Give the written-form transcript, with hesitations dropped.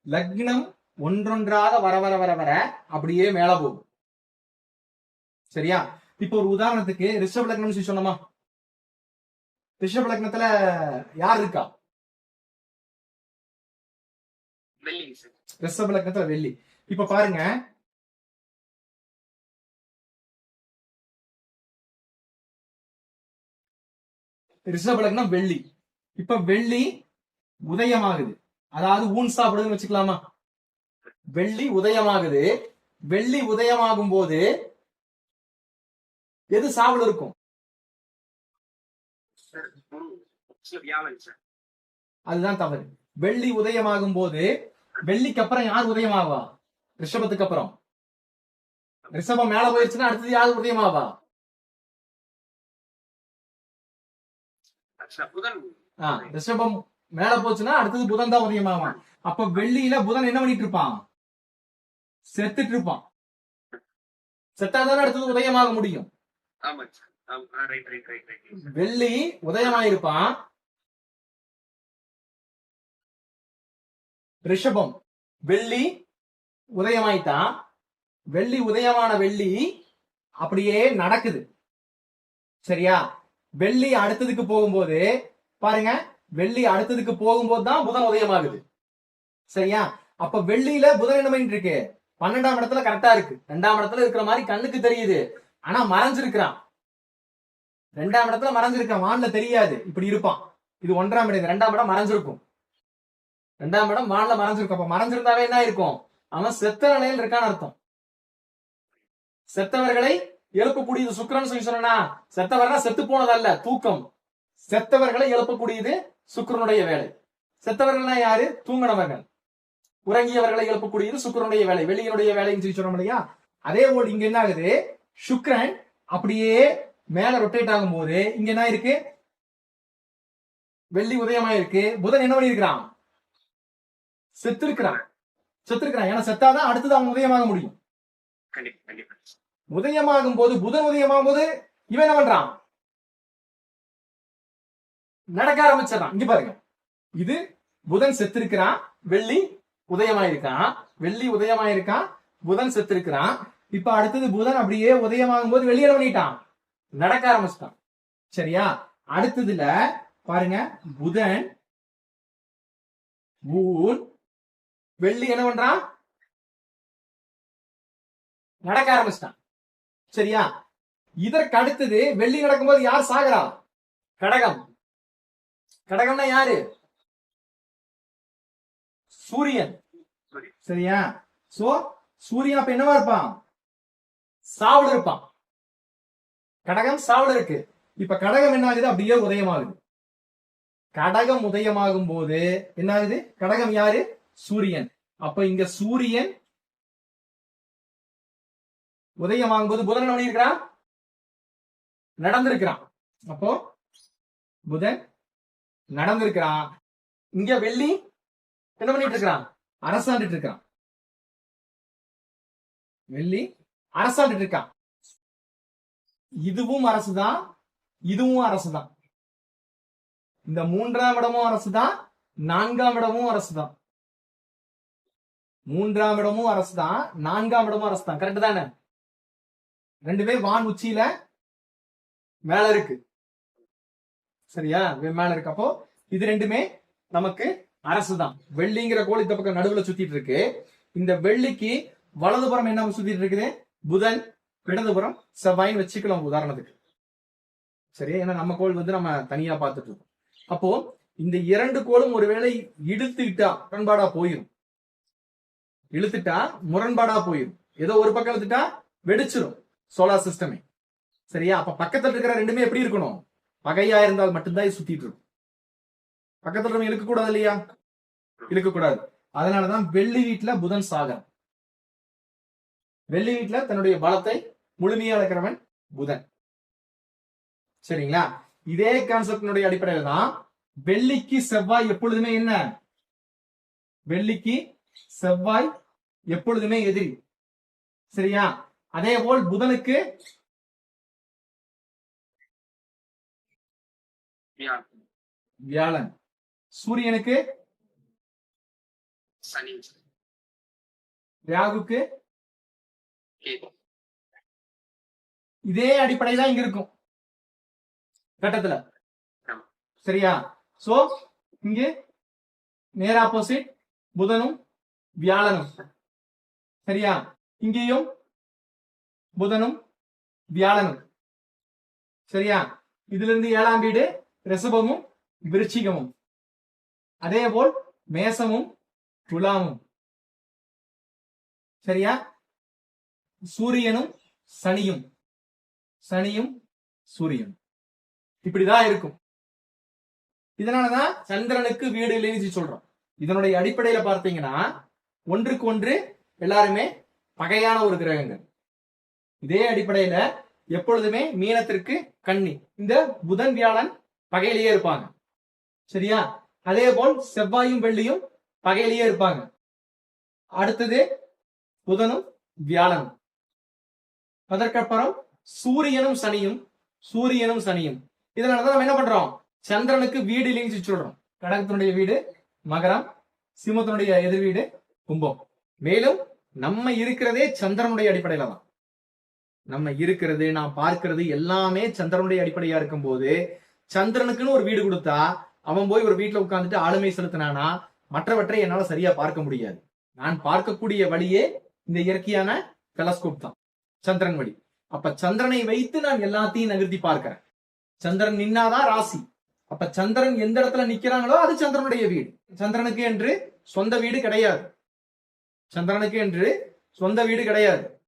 லக்னம் ஒன்றொன்றாக வர வர வர வர அப்படியே மேல போகும். சரியா? இப்போ ஒரு உதாரணத்துக்கு ரிஷப லக்னம் சொன்னோமா? ரிஷப லக்னத்துல யார் இருக்கா? ரிஷப லக்னத்துல வெள்ளி. இப்ப பாருங்க, ரிஷப லக்னம் வெள்ளி. இப்ப வெள்ளி உதயமாகுது, அதாவது ஊன் சாப்பிடுதுன்னு வச்சுக்கலாமா? வெள்ளி உதயமாகுது. வெள்ளி உதயமாகும் போது எது சாவல் இருக்கும்? அதுதான் தவறு. வெள்ளி உதயமாகும் போது வெள்ளிக்கு அப்புறம் யார் உதயமாவா? ரிஷபத்துக்கு அப்புறம். ரிஷபம் மேல போயிருச்சுன்னா அடுத்தது யார் உதயமாவா? ரிஷபம் மேல போச்சுன்னா அடுத்தது புதன் தான் உதயமாவான். அப்ப வெள்ளியில புதன் என்ன பண்ணிட்டு இருப்பான்? செத்துட்டு இருப்பான். செத்தாதானே அடுத்தது உதயமாக முடியும். வெள்ளி உதயமாயிருப்பான். ரிஷபம் வெள்ளி உதயமாயிட்டான். வெள்ளி உதயமான வெள்ளி அப்படியே நடக்குது. சரியா? வெள்ளி அடுத்ததுக்கு போகும்போது பாருங்க, வெள்ளி அடுத்ததுக்கு போகும்போது தான் புதன் உதயமாகுது. சரியா? அப்ப வெள்ளியில புதன் என்ன பண்ணிட்டு இருக்கு? 12ஆம் இடத்துல கரெக்டா இருக்கு. 2ஆம் இடத்துல இருக்கிற மாதிரி கண்ணுக்கு தெரியுது, ஆனா மறைஞ்சிருக்கிறான். 2ஆம் இடத்துல மறைஞ்சிருக்கான், வான்ல தெரியாது. இப்படி இருப்பான். இது 1ஆம் இடம், 2ஆம் இடம் மறைஞ்சிருக்கும். 2ஆம் இடம் வான்ல மறைஞ்சிருக்கும். அப்ப மறைஞ்சிருந்தாவே என்ன இருக்கும்? அவன் செத்த நிலையில் இருக்கான்னு அர்த்தம். செத்தவர்களை எழுப்பக்கூடியது சுக்கிரன் சொல்லி சொன்னா, செத்தவர்னா செத்து போனதல்ல, தூக்கம். செத்தவர்களை எழுப்பக்கூடியது சுக்கிரனுடைய வேலை. செத்தவர்கள்னா யாரு? தூங்கினவர்கள். உறங்கியவர்களை எழுப்பக்கூடியது சுக்கிரனுடைய வேலை, வெளியினுடைய வேலைன்னு சொல்லி சொன்னோம் இல்லையா? அதே போல் இங்க என்ன ஆகுது? சுக்கிரன் அப்படியே மேல ரொட்டேட் ஆகும் போது இங்க என்ன இருக்கு? வெள்ளி உதயமாயிருக்கு. புதன் என்ன பண்ணிருக்கிறான்? செத்திருக்கிறான். செத்திருக்கிறான். ஏன்னா செத்தாதான் அடுத்தது அவன் உதயமாக முடியும். உதயமாகும் போது, புதன் உதயமாகும் போது இவன் என்ன பண்றான்? நடக்க ஆரம்பிச்சிடறான். இங்க பாருங்க, இது புதன் செத்திருக்கிறான், வெள்ளி உதயமாயிருக்கான். வெள்ளி உதயமாயிருக்கான், புதன் செத்திருக்கிறான். இப்ப அடுத்தது புதன் அப்படியே உதயமாகும் போது வெளியே பண்ணிட்டான், நடக்க ஆரம்பிச்சிட்டான். சரியா? அடுத்ததுல பாருங்க, புதன் ஊன் வெள்ளி என்ன பண்றான்? நடக்க ஆரம்பிச்சிட்டான். சரியா? இதற்கு அடுத்தது வெள்ளி நடக்கும்போது யார் சாகரா? கடகம். கடகம்னா யாரு? சூரியன். சரியா? சோ சூரியன் அப்ப என்னவா இருப்பான்? சாவுல இருப்பான். கடகம் சாவுல இருக்கு. இப்ப கடகம் என்ன ஆகுது? அப்படியே உதயமாகுது. கடகம் உதயமாகும் போது என்ன ஆகுது? கடகம் யாரு? சூரியன். அப்ப இங்க சூரியன் உதயமாகும் போது புதன் என்ன பண்ணிருக்கிறான்? நடந்திருக்கிறான். அப்போ புதன் நடந்திருக்கிறான். இங்க வெள்ளி என்ன பண்ணிட்டு இருக்கிறான்? அரசாண்டுட்டு இருக்கான். வெள்ளி அரசாண்டுட்டு இருக்கான். இதுவும் அரசுதான், இதுவும் அரசுதான். இந்த 3ஆம் இடமும் அரசுதான், 4ஆம் இடமும் அரசுதான். 3ஆம் இடமும் அரசுதான், 4ஆம் இடமும் அரசுதான். கரெக்ட் தானே? ரெண்டுமே வான் உச்சியில மேல இருக்கு. சரியா? மேல இருக்கு. அப்போ இது ரெண்டுமே நமக்கு அரசுதான். வெள்ளிங்கிற கோள் இந்த பக்கம் நடுவுல சுத்திட்டு இருக்கு. இந்த வெள்ளிக்கு வலதுபுறம் என்ன சுத்திட்டு இருக்குது? புதன். இடதுபுறம் செவ்வாய்னு வச்சுக்கலாம் உதாரணத்துக்கு. சரியா? ஏன்னா நம்ம கோள் நம்ம தனியா பார்த்துட்டு இருக்கோம். அப்போ இந்த 2 கோளும் ஒருவேளை இழுத்துக்கிட்டா முரண்பாடா போயிடும். இழுத்துட்டா முரண்பாடா போயிடும். ஏதோ ஒரு பக்கம் இழுத்துட்டா வெடிச்சிரும் சோலார் சிஸ்டமே. சரியா? அப்ப பக்கத்துல இருக்கிற ரெண்டுமே எப்படி இருக்கணும்? பகையா இருந்தால் மட்டும்தான் சுத்திட்டு இருக்கும். பக்கத்துல நம்ம இழுக்க கூடாது இல்லையா? இழுக்க கூடாது. அதனாலதான் வெள்ளி வீட்டுல புதன் சாகரம். வெள்ளி வீட்டுல தன்னுடைய பலத்தை முழுமையா இருக்கிறவன் புதன். சரிங்களா? இதே கான்செப்டினுடைய அடிப்படையில் தான் வெள்ளிக்கு செவ்வாய் எப்பொழுதுமே என்ன? வெள்ளிக்கு செவ்வாய் எப்பொழுதுமே எதிரி. சரியா? அதே போல் புதனுக்கு வியாழன். சூரியனுக்கு சனி ராகுக்கு கேது இதே அடிப்படை தான் இங்க இருக்கும் கட்டத்துல. ஆமா. சரியா? சோ இங்க நேர் ஆப்போசிட் புதனும் வியாழனும். சரியா? இங்கேயும் புதனும் வியாழனும். சரியா? இதுல இருந்து 7ஆம் வீடு ரிஷபமும் விருச்சிகமும். அதே போல் மேசமும் துலாமும். சரியா? சூரியனும் சனியும், சனியும் சூரியன் இப்படிதான் இருக்கும். இதனாலதான் சந்திரனுக்கு வீடு இல்லைன்னு சொல்றோம். இதனுடைய அடிப்படையில பார்த்தீங்கன்னா ஒன்றுக்கு ஒன்று எல்லாருமே பகையான ஒரு கிரகங்கள். இதே அடிப்படையில எப்பொழுதுமே மீனத்திற்கு கன்னி, இந்த புதன் வியாழன் பகையிலேயே இருப்பாங்க. சரியா? அதே போல் செவ்வாயும் வெள்ளியும் பகையிலேயே இருப்பாங்க. அடுத்தது புதனும் வியாழனும். அதற்கப்புறம் சூரியனும் சனியும், சூரியனும் சனியும். இதனாலதான் நம்ம என்ன பண்றோம், சந்திரனுக்கு வீடு இல்லைன்னு சொல்றோம். கடகத்தினுடைய வீடு மகரம், சிம்மத்தினுடைய எதிர் வீடு கும்பம். மேலும் நம்ம இருக்கிறதே சந்திரனுடைய அடிப்படையில தான். நம்ம இருக்கிறது, நாம் பார்க்கிறது எல்லாமே சந்திரனுடைய அடிப்படையா இருக்கும் போது சந்திரனுக்குன்னு ஒரு வீடு கொடுத்தா அவன் போய் ஒரு வீட்டுல உட்கார்ந்துட்டு ஆளுமை செலுத்தினானா மற்றவற்றை என்னால சரியா பார்க்க முடியாது. நான் பார்க்கக்கூடிய வழியே இந்த இயற்கையான டெலஸ்கோப் தான், சந்திரன் வழி. அப்ப சந்திரனை வைத்து நான் எல்லாத்தையும் நகர்த்தி பார்க்கிறேன். சந்திரன் நின்னாதான் ராசி. அப்ப சந்திரன் எந்த இடத்துல நிக்கிறாங்களோ அது சந்திரனுடைய வீடு. சந்திரனுக்கு என்று சொந்த வீடு கிடையாது. சந்திரனுக்கு என்று சொந்த வீடு கிடையாது.